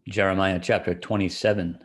Jeremiah chapter 27.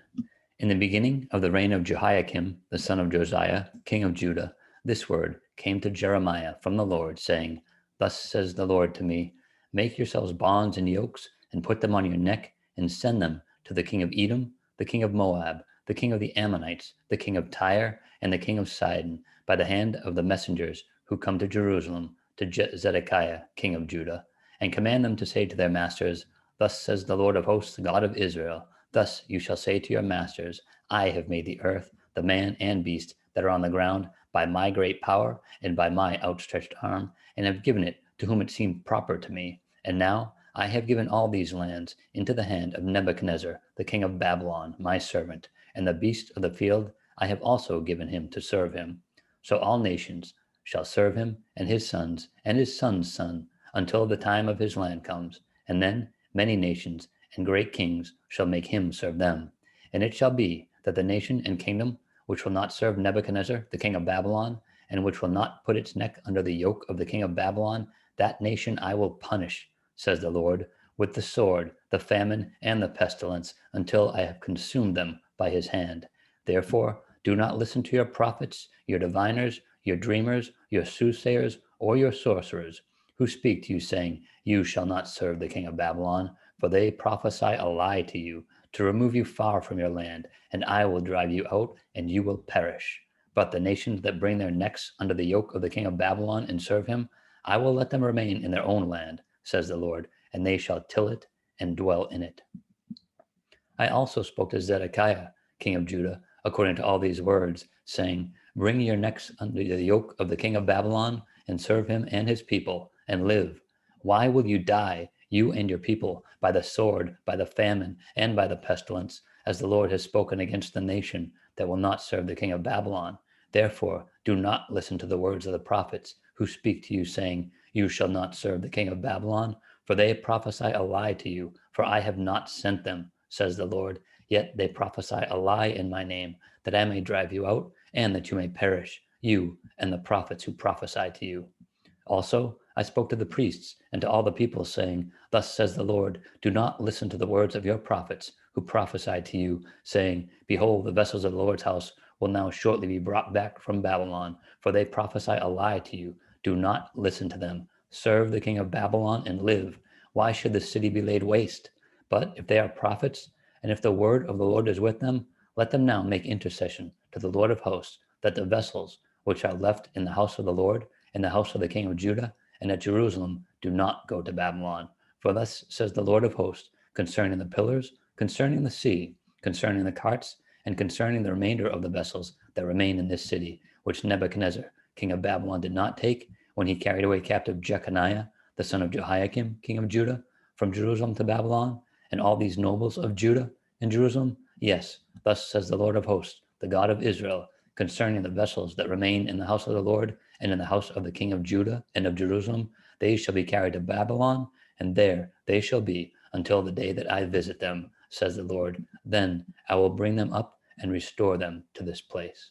In the beginning of the reign of Jehoiakim, the son of Josiah, king of Judah, this word came to Jeremiah from the Lord, saying, Thus says the Lord to me, Make yourselves bonds and yokes, and put them on your neck, and send them to the king of Edom, the king of Moab, the king of the Ammonites, the king of Tyre, and the king of Sidon, by the hand of the messengers who come to Jerusalem, to Zedekiah, king of Judah, and command them to say to their masters, Thus says the Lord of hosts, the God of Israel, Thus you shall say to your masters, I have made the earth, the man and beast that are on the ground, by my great power and by my outstretched arm, and have given it to whom it seemed proper to me. And now I have given all these lands into the hand of Nebuchadnezzar, the king of Babylon, my servant, and the beast of the field I have also given him to serve him. So all nations shall serve him, and his sons, and his son's son, until the time of his land comes, and then many nations and great kings shall make him serve them. And it shall be that the nation and kingdom which will not serve Nebuchadnezzar, the king of Babylon, and which will not put its neck under the yoke of the king of Babylon, that nation I will punish, says the Lord, with the sword, the famine, and the pestilence, until I have consumed them by his hand. Therefore, do not listen to your prophets, your diviners, your dreamers, your soothsayers, or your sorcerers, who speak to you, saying, You shall not serve the king of Babylon, for they prophesy a lie to you, to remove you far from your land, and I will drive you out, and you will perish. But the nations that bring their necks under the yoke of the king of Babylon and serve him, I will let them remain in their own land, says the Lord, and they shall till it and dwell in it. I also spoke to Zedekiah, king of Judah, according to all these words, saying, Bring your necks under the yoke of the king of Babylon, and serve him and his people, and live. Why will you die, you and your people, by the sword, by the famine, and by the pestilence, as the Lord has spoken against the nation that will not serve the king of Babylon? Therefore, do not listen to the words of the prophets who speak to you, saying, You shall not serve the king of Babylon, for they prophesy a lie to you, for I have not sent them, says the Lord. Yet they prophesy a lie in my name, that I may drive you out, and that you may perish, you and the prophets who prophesy to you. Also, I spoke to the priests and to all the people, saying, Thus says the Lord, do not listen to the words of your prophets who prophesy to you, saying, Behold, the vessels of the Lord's house will now shortly be brought back from Babylon, for they prophesy a lie to you. Do not listen to them. Serve the king of Babylon and live. Why should the city be laid waste? But if they are prophets, and if the word of the Lord is with them, let them now make intercession to the Lord of hosts, that the vessels which are left in the house of the Lord, in the house of the king of Judah, and at Jerusalem, do not go to Babylon. For thus says the Lord of hosts, concerning the pillars, concerning the sea, concerning the carts, and concerning the remainder of the vessels that remain in this city, which Nebuchadnezzar, king of Babylon, did not take, when he carried away captive Jeconiah, the son of Jehoiakim, king of Judah, from Jerusalem to Babylon, and all these nobles of Judah and Jerusalem? Yes, thus says the Lord of hosts, the God of Israel, concerning the vessels that remain in the house of the Lord and in the house of the king of Judah and of Jerusalem. They shall be carried to Babylon, and there they shall be until the day that I visit them, says the Lord. Then I will bring them up and restore them to this place.